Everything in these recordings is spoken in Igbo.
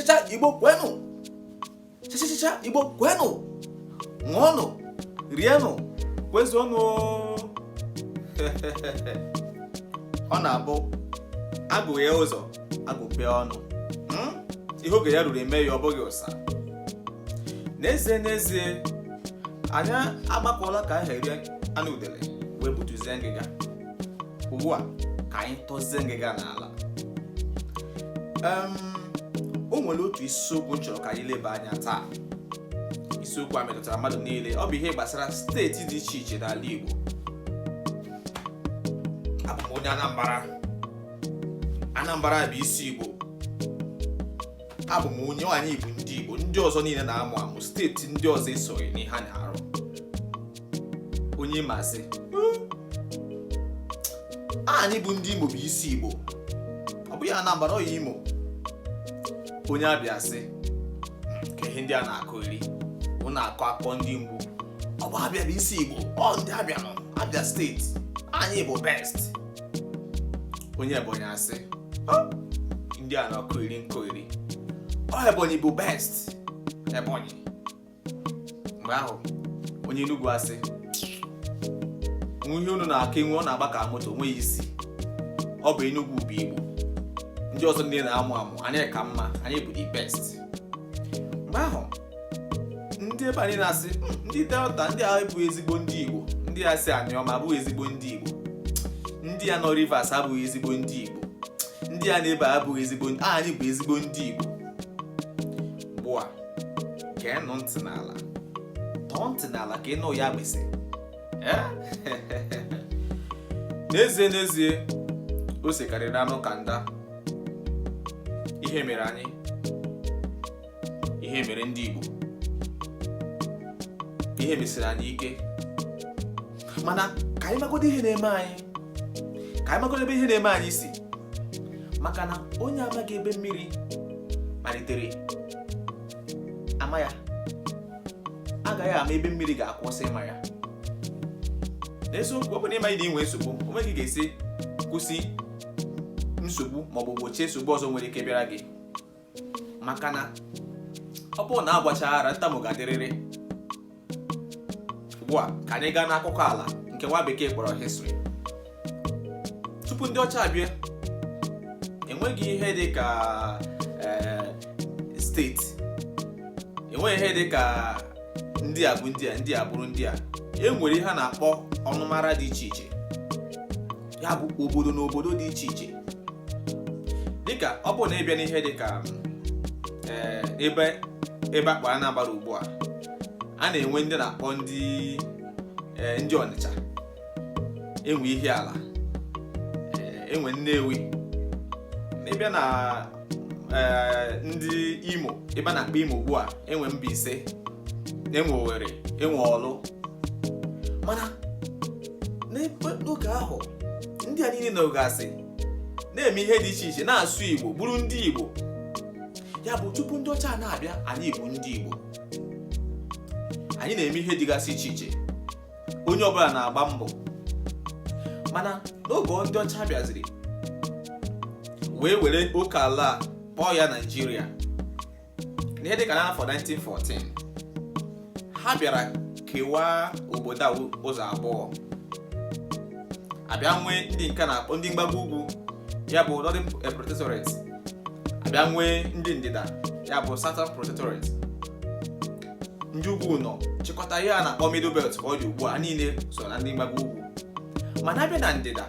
Cha Igbo kwenu. Cha Igbo kwenu. Ṅụọnụ, rienụ, kwezuonụ. Ọ na-abụ agụ ya ụzọ, agụpee ọnụ. Ihe oge ya ruru eme ya ọ bụghị ụsa. N'ezie, anyị agbakọla ka anyị rie anụ udele wee butuzie ngịga. Ugbu a ka anyị tọzie ngịga n'ala. O nwere otu isiokwu m chọrọ ka anyị leba anya taa. Isiokwu a metụtara mmadụ niile. Ọ bụ ihe gbasara steeti dị iche iche n'ala Igbo. Abụ m onye Anambra bụ isi Igbo. Abụ m onye anyị bụ ndị Igbo. Ndị ọzọ niile na-amụ amụ. Steeti ndị ọzọ esoghị n'ihe a na-arụ. Onye masị anyị bụ ndị Imo bụ isi Igbo. Ọ bụghị Anambra, ọ ya Imo. Onye Abịa sị ka ihe ndị a na-akụ iri na-akọ akọ ndị mgbu. Ọ bụ Abịa bụ isi Igbo. Ọ ndị Abịa nọ Abịa steeti, anyị bụ best. Onye Ebonyi asị ndị a na-akụ iri nkọ iri. Ọ Ebonyi bụ best. Ebonyi. Mgbe ahụ onye Enugu asị ihe unu na-akọ enwe ọ na-agba ka moto nweghị isi. Ọ bụ Enugu bụ Igbo. Ndị ọzọ ndị na-amụ amụ anyị ka mma, anyị bụ the best. Mgbe ahụ ndị ebe anyị na-asị ndị Delta ndị a bụ ezigbo ndị Igbo. Ndị a si Anioma abụghị ezigbo ndị Igbo. Ndị a nọ Rivers abụghị ezigbo ndị Igbo. Ndị a na-ebe abụghị ezigbo ndị anyị bụ ezigbo ndị Igbo. Ugbu a geenụ ntị n'ala, tọọ ntị n'ala ka ịnụ ya gbese. N'ezie o sekarịrị anụ ka nda. Ihe mere anyị, ihe mere ndị Igbo, ihe mesiri anyị ike. Mana ka anyị magodo ihe na-eme anyị, ka anyị magodo ebe ihe na-eme anyị si. Maka na onye amaghị ebe mmiri malitere ama ya agaghị ama ebe mmiri ga-akwụsị ịma ya. N'eziokwu, ọ bụ na ịma na ị nwee nsogbu, o nweghị ga-esi kwụsị nsogbu maọbụ gbochie nsogbu ọzọ nwere ike bịara gị. Maka na ọ bụrụ na agbachaghara ntamu ga-adịrịrị. Ugbu a ka anyị gaa n'akụkọ ala nke nwa bekee kpọrọ history. Tupu ndị ọcha abịa, enweghị ihe dị ka steeti. Enweghị ihe dị ka ndị a bụ ndị a, ndị a bụrụ ndị a. E nwere ihe a na-akpọ ọnụmara dị iche iche. Ya bụ obodo na obodo dị iche iche. Dịka ọ bụrụ na ịbịa n'ihe dịka ebe akpa Anambra ugbu a na-enwe ndị na-akpọ ndị Ọnịcha. Enwe ihe ala, enwe Nnewi. Ịbịa na ndị Imo, ebe a na-akpọ Imo ugbu a enwe Mbaise, enwe Owerri, enwe Ọlụ. Mana n'oge ahụ ndị a niile nọgasị na-eme ihe dị iche iche, na-asụ Igbo, bụrụ ndị Igbo. Ya bụ tupu ndị ọcha na-abịa, anyị bụ ndị Igbo. Anyị na-eme ihe dịgasị iche iche. Onye ọbụla na-agba mbọ. Mana n'oge ndị ọcha bịaziri wee were oke ala kpọọ ya Nigeria, n'ihe dịka n'afọ 1914, ha bịara kewaa obodo a ụzọ abụọ. Abịa nwee ndị nke na-akpọ ndị mgbago ugwu, ya bụ Northern Protectorate. Abịa nwee ndị ndịda, ya bụ Southern Protectorate. Ndị ugwu nọ chịkọta ihe a na-akpọ Middle Belt ka ọ dị ugbu a, niile so na ndị mgbago ugwu. Mana abịa na ndịda,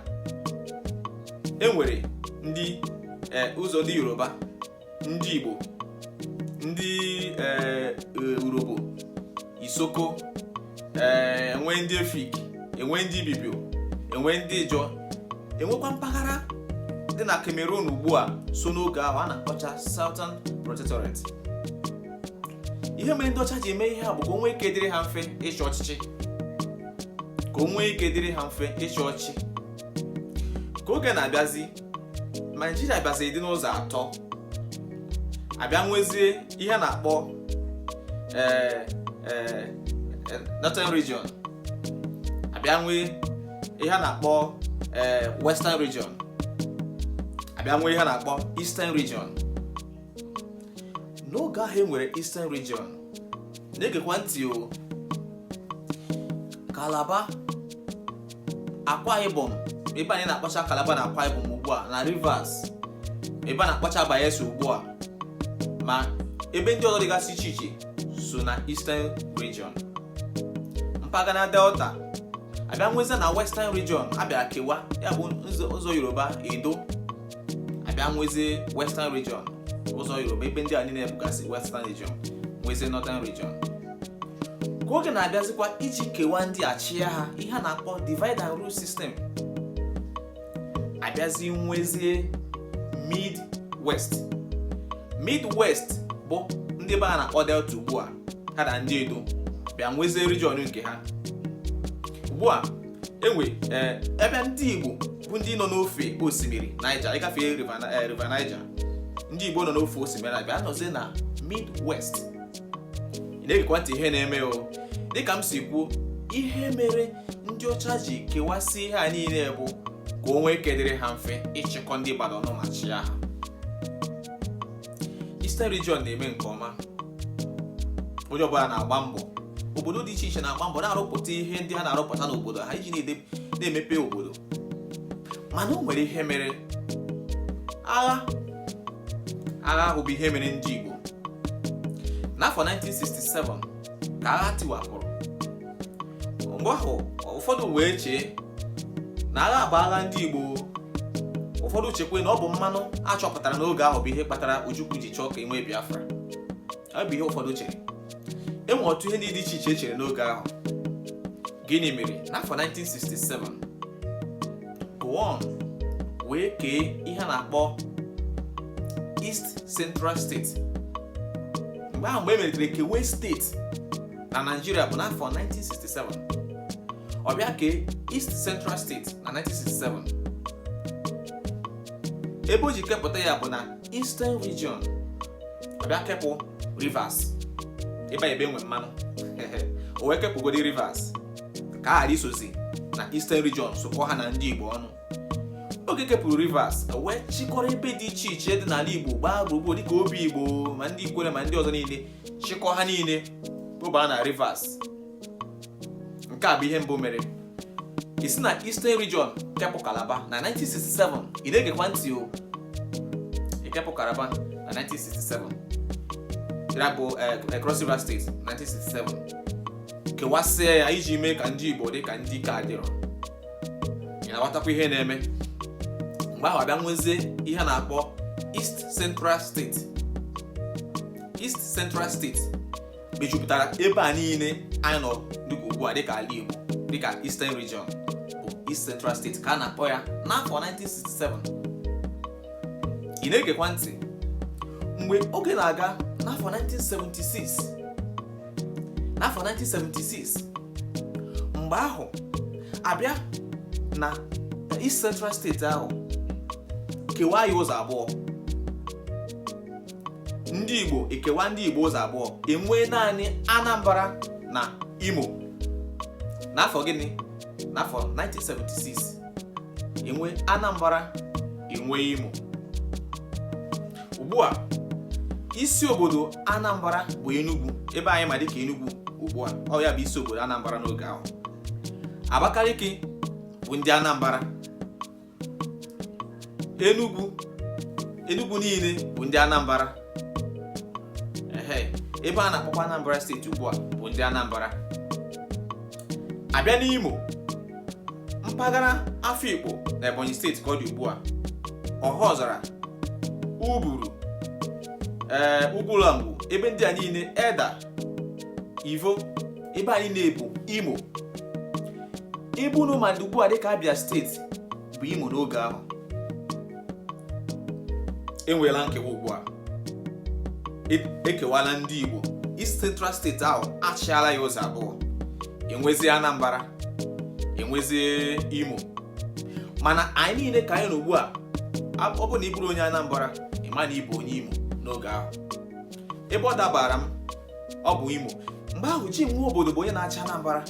enwere ndị ụzọ ndị Yoruba, ndị Igbo, ndị Urhobo, Isoko, enwe ndị Efik, enwe ndị Ibibio, enwe ndị Ijaw, enwekwa mpaghara dị na Cameroon ugbu a so n'oge ahụ a na-akpọcha Southern Protectorate. Ihe mere ndị ọcha ji eme ihe a bụ ka o nwee ike dịrị ha mfe ịchị ọchịchị. Ka o nwee ike dịrị ha mfe ịchị ọchị. Ka oge na-abịazi, Nigeria bịazi dị n'ụzọ atọ. Abịa nwezie ihe a na-akpọ Northern Region. Abịa nwee ihe a na-akpọ Western region, abịa nwee ihe a na-akpọ Eastern region. N'oge ahụ enwere Eastern region, na-egekwa ntị o, Calabar, Akwa Ibom, ebe anyị na-akpacha Calabar na Akwa Ibom ugbu a, na Rivers, ebe a na-akpacha Bayelsa ugbu a, ma ebe ndị ọzọ dịgasị iche iche so na Eastern region. Mpaghara Delta abịa nwezi na Western region, abịa kewa ya bụ ụzọ Yoruba Edo, abịa nwezi Western region, ụzọ Yoruba, ebe ndị a niile bụgasị Western region, nwezi Northern region. Ka oge na-abịazikwa iji kewa ndị achịa ha, ihe a na-akpọ divide and rule system, abịazi nwezie Mid-West bụ ndị be a na-akpọ Delta ugbu a, ha na ndị Edo bịa nwezie region nke ha. Ugbu a enwe ebe ndị Igbo bụ ndị nọ n'ofe osimiri Niger, ịgafe river Niger, ndị Igbo nọ n'ofe osimiri abịa nọzie na Mid-West. Ị na-egekwa ntị ihe na-eme o, dịka m si kwuo, ihe mere ndị ọcha ji kewasị ihe a niile bụ ka o nwee ike dịrị ha mfe ịchịkọ ndị Ibadan ma chịa ha. Eastern region na-eme nke ọma, onye ọbụla na-agba mbọ, obodo dị iche iche na-agba mbọ na-arụpụta ihe ndị ha na-arụpụta n'obodo ha iji na-emepe obodo. Mana o nwere ihe mere, agha ahụ bụ ihe mere ndị Igbo. N'afọ 1967 ka agha tiwapụrụ. Mgbe ahụ ụfọdụ wee chee na agha bụ agha ndị Igbo. Ụfọdụ chekwe na ọ bụ mmanụ achọpụtara n'oge ahụ bụ ihe kpatara Ojukwu ji chọọ ka enwee Biafra. Ọ bụ ihe ụfọdụ chere. Enwe otu ihe ndị dị iche iche chere n'oge ahụ. Gịnị mere n'afọ 1967 Gowon wee kee ihe a na-akpọ East Central State. Mgbe ahụ mgbe emelitere kewe steeti na Nigeria bụ n'afọ 1967. Ọ bịa kee East Central State na 1967. Ebe o ji kepụta ya bụ na Eastern region. Ọ bịa kepụ Rivers, ebe enwe mmanụ. O wee kepụgodi Rivers ka a ghara isozi na Eastern region sokọ ha na ndị Igbo ọnụ. Oge kepụrụ Rivers, wee chịkọrọ ebe dị iche iche dị n'ala Igbo gbaa gburugburu dịka obi Igbo ma ndị Ikwere ma ndị ọzọ niile, chịkọ ha niile kpụbaa na Rivers. Nke a bụ ihe mbụ mere. Isi na Eastern region kepụ Calabar na 1967. Ị na-egekwa ntị o, ikepụ Calabar na 1967. Ya bụ Cross River State 1967. Kewasịa ya iji mee ka ndị Igbo dị ka ndị ka adịrọ. Ị na-aghọtakwa ihe na-eme. Mgbe ahụ abịa nwezie ihe a na-akpọ East Central State. East Central State mejupụtara ebe a niile anyị nọ dịka ugbu a dịka ala Igbo, dịka Eastern region bụ East Central State ka a na-akpọ ya n'afọ 1967. Ị na-egekwa ntị. Mgbe oge na-aga n'afọ 1976, mgbe ahụ abịa na East Central State ahụ kewaa ya ụzọ abụọ. Ndị Igbo ekewa ndị Igbo ụzọ abụọ, enwee naanị Anambra na Imo. N'afọ gịnị? N'afọ 1976 enwee Anambra, enwee Imo. Ugbu a isi obodo Anambra bụ Enugu, ebe anyị ma dịka Enugu ugbu a. Ọ ya bụ isi obodo Anambra n'oge ahụ. Abakaliki bụ ndị Anambra. Enugu niile bụ ndị Anambra. Ebe a na-akpọkwa Anambra steeti ugbu a bụ ndị Anambra. Abịa n'Imo, mpaghara Afikpo na Ebonyi steeti ka ọ dị ugbu a. Ọhọzara, Uburu, Ugwulangwu, ebe ndị a niile, Eda, Ivo, ebe a niile bụ Imo. Ebe unu ma ugbu a dịka Abia steeti bụ Imo n'oge ahụ. Enweela nkewa ugbu a. Ekewala ndị Igbo. East Central State ahụ achịala ya ụzọ abụọ. Enwezie Anambra, enwezie Imo. Mana anyị niile ka anyị nọ ugbu a, ọ bụ na ị bụrụ onye Anambra, ị ma na ị bụ onye Imo n'oge ahụ. Ebe ọ dabara m, ọ bụ Imo. Mgbe ahụ ji nwa obodo bụ onye na-achị Anambra.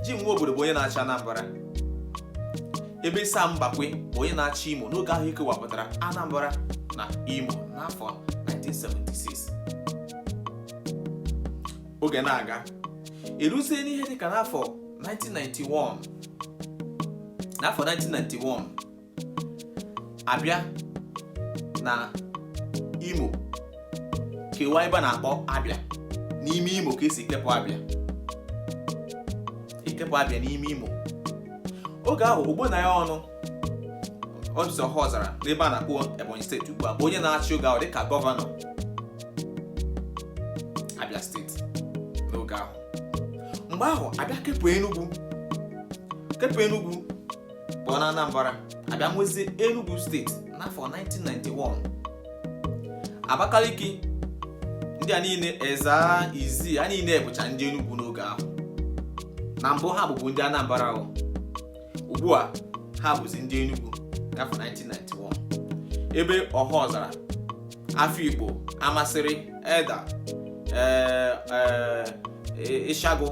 Ji nwa obodo bụ onye na-achị Anambra, ebe Sam Mbakwe bụ onye na-achị Imo n'oge ahụ ekewapụtara Anambra na Imo n'afọ 1976. Oge na-aga, eruzie n'ihe dịka n'afọ 1991. N'afọ 1991 abịa na Imo kewa ebe a na-akpọ Abịa. N'ime Imo ka esi kepụ Abịa n'ime Imo. Oge ahụ Ogbo na ya ọnụ Ọzọ Ọhazara n'ebe a na-akpọ Ebonyi steeti ugbu a bụ onye na-achị oge ahụ dịka gọvanọ Abịa steeti n'oge ahụ. Mgbe ahụ abịa kepụ Enugu bụ na Anambra, abịa nwezie Enugu steeti n'afọ 1991. Abakaliki, ndị a niile Ezza, Izzi, a niile bụcha ndị Enugu n'oge ahụ. Na mbụ ha bụbu ndị Anambra ahụ, ugbu a ha bụzi ndị Enugu n'afọ 1991. Ebe Ọhazara, Afikpo, Amasịrị, Eda, Ishagu,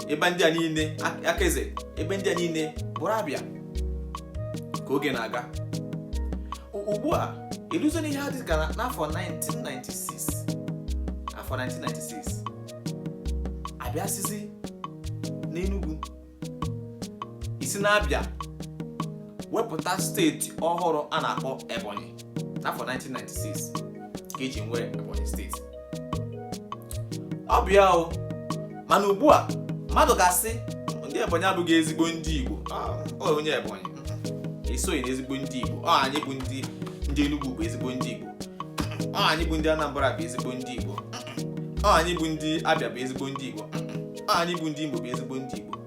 ebe ndị a niile Akeze, ebe ndị a niile bụrụ Abịa ka oge na-aga. Ugbu a eluzo n'ihe ha dịka n'afọ 1996 abịa sizi n'Enugu isi na-Abịa wepụta steeti ọhụrụ a na-akpọ Ebonyi n'afọ 1996 ka eji nwee Ebonyi steeti. Ọ bịa o, mana ugbu a mmadụ ga-asị ndị Ebonyi abụghị ezigbo ndị Igbo. Onye Ebonyi esoghị n'ezigbo ndị Igbo. Anyị bụ ndị Enugu bụ ezigbo ndị Igbo. Anyị bụ ndị Anambra bụ ezigbo ndị Igbo. Anyị bụ ndị Abịa bụ ezigbo ndị Igbo. Anyị bụ ndị Imo bụ ezigbo ndị Igbo.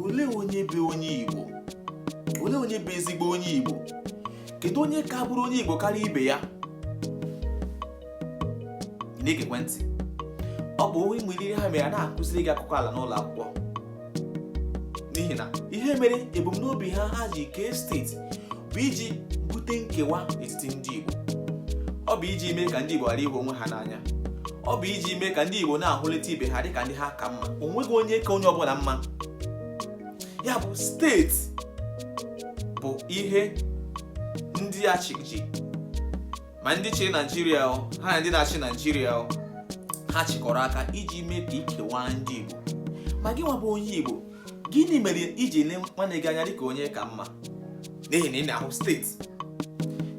Olee onye bụ onye Igbo? Olee onye bụ ezigbo onye Igbo? Kedu onye ka bụrụ onye Igbo karịa ibe ya? Na-egekwe ntị. Ọ bụ onwe nwere ihe ha mere na-akụziri gị akụkọ ala n'ụlọ akwụkwọ. N'ihi na ihe mere ebumnobi ha ji kee steeti bụ iji bute nkewa n'etiti ndị Igbo. Ọ bụ iji mee ka ndị Igbo ghara ịhụ onwe ha n'anya. Ọ bụ iji mee ka ndị Igbo na-ahụlite ibe ha dịka ndị ha ka mma. O nweghị onye ka onye ọbụla mma. Ya bụ steeti bụ ihe ndị achịji, ma ndị chịrị Naịjirịa ha na ndị na-achị Naịjirịa ha chịkọrọ aka iji mee ka ikewa ndị Igbo. Ma gị nwa bụ onye Igbo, gịnị mere iji ele nwanne gị anya dịka onye ka mma? N'ihi na ị na-ahụ steeti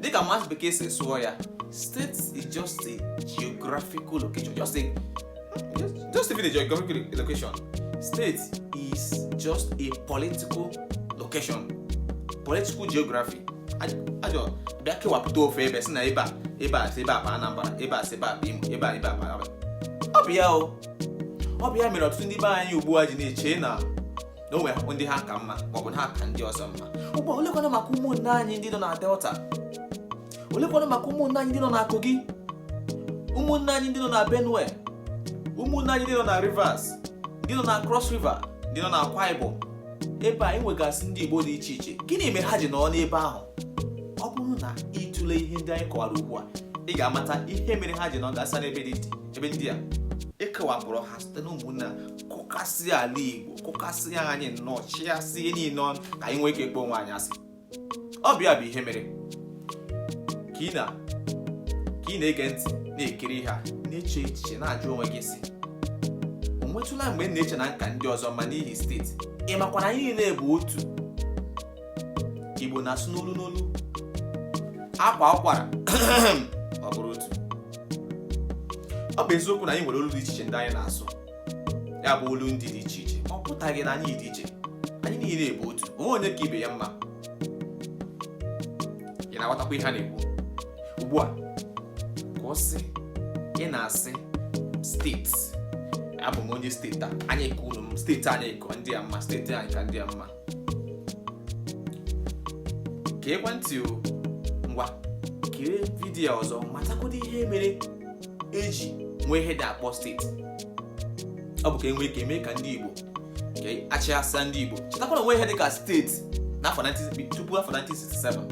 dịka Maazị Bekee si sụọ ya, state is just a geographical location. Just even a geographical location. State is just a political location. Political geography. Ajo bịa kewapụta ofe ebe si na ebe a bụ Anambra, ebe a si ebe a bụ Imo, ebe a bụ Abịa. Ọ bụ ya mere ọtụtụ ndị be anyị ugbu a ji na-eche na onwe ndị ha ka mma maọbụ ha ka ndị ọzọ mma. Ugbu a olekwana maka ụmụnne anyị ndị nọ na Delta? Olekwana maka ụmụnne anyị ndị nọ na Kogi? Ụmụnne anyị ndị nọ na Benue? Ụmụnne anyị ndị nọ na Rivers? Ndị nọ na Cross River? Ndị nọ na Akwa Ibom? Ebe a enwegasị ndị Igbo dị iche iche. Gịnị mere ha ji nọ n'ebe ahụ? Ọ bụrụ na ịtụle ihe ndị anyị kọwara ugbu a, ị ga-amata ihe mere ha ji nọ gasa n'ebe ndị a. Ekewapụrụ ha site na ụmụnne kụkasị ala Igbo, kụkasị anyị nnọọ, chịasị niile ọnụ ka anyị nwee ike kpọọ onwe anyị asị. Ọ bịa bụ ihe mere ka ị na-ege ntị na-ekiri ha, na-eche echiche, na-ajụ onwe gị sị, o nwetụla mgbe m na-eche na nka ndị ọzọ ma n'ihi steeti? Ị makwa na anyị niile bụ otu. Igbo na-asụ n'olu akwa ụkwara ọ bụrụ otu. Ọ bụ eziokwu na anyị nwere olu dị iche iche ndị anyị na-asụ, ya bụ olu ndị dị iche iche. Ọ pụtaghị na anyị dị iche. Anyị niile bụ otu, onwe onye ka ibe ya mma. Ị na-aghọtakwa ihe a na-ekwu? Ugbu a ka ọ sị ị na-asị steeti, abụ m onye steeti a, anyị ka unu m, steeti anyị ka ndị a mma, steeti anyị ka ndị a mma. Ka ekwentị ngwa kiri vidiyo ọzọ matakwado ihe mere eji nwee ihe dị akpọ steeti. Ọ bụ ka enwee ike mee ka ndị Igbo nke achịasa ndị Igbo chetakwa na nwee ihe dị ka steeti tupu afọ 1967.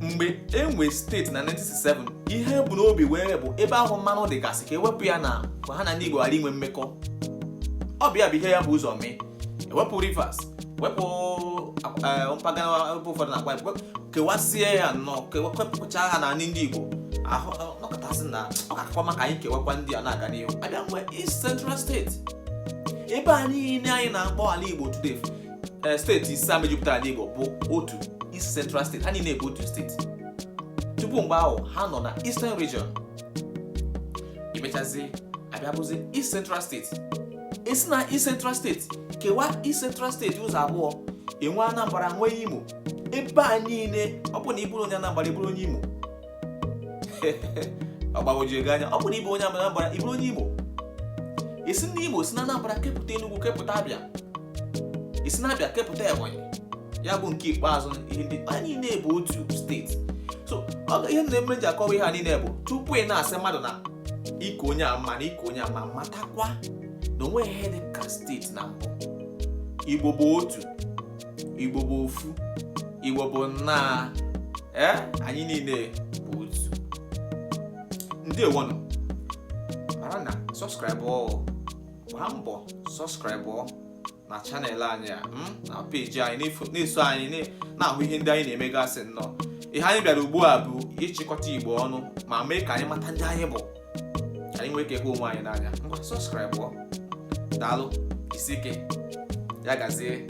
Mgbe enwe steeti na 1967, ihe bụ n'obi wee bụ ebe ahụ mmanụ dịgasị ka ewepụ ya na ka ha na ndị Igbo ghara inwe mmekọ. ọ bịa bụ ihe ya bụ ụzọ mee. Ewepụ Rivers, wepụ mpaghara ebe ụfọdụ na-akwa kewasịa ya nnọọ, kewepụcha ha na ndị Igbo ahụ nọkọtasị na ọ ga-akọ maka anyị kewakwa ndị a na-aga n'ihu. Abịa mgbe East Central State, ebe a niile anyị na-akpọ ala Igbo today, steeti ise a mejupụtara ala Igbo bụ otu East Central State, ha niile bụ otu steeti. Tupu mgbe ahụ ha nọ na Eastern Region, emechazi abịa bụzi East Central State. Esi na East Central State kewa East Central State ụzọ abụọ, enwe Anambra nwee Imo. Ebe a niile ọ bụ na ịbụrụ onye Anambra ịbụrụ onye Imo. Ọ gbagwoju gị anya, ọ bụ na ịbụ onye Anambra ịbụrụ onye Imo. Esi na Imo si na Anambra kepụta Enugu, kepụta Abịa, esi na Abịa kepụta Ebonyi, ya bụ nke ikpeazụ. Ihe ndị a niile bụ otu steeti. So ihe na-eme ji akọwa ihe a niile bụ tupu ị na-asị mmadụ na ike onye ama na ike onye ama, matakwa na onwe ihe dị ka steeti na mbụ. Igbo bụ otu, Igbo bụ ofu, Igbo bụ nna anyị niile bụ otu. Ndewonu, mara na subscribe gbaa mbọ subscribe na channel anyị a, na page anyị, na-eso anyị na-ahụ ihe ndị anyị na-emegasị. Nnọọ ihe anyị bịara ugbu a bụ ịchịkọta Igbo ọnụ ma mee ka anyị mata ndị anyị bụ, ka anyị nwee ike hụ onwe anyị n'anya. Ngwa subscribe. Daalụ, isi ike, ya gazie.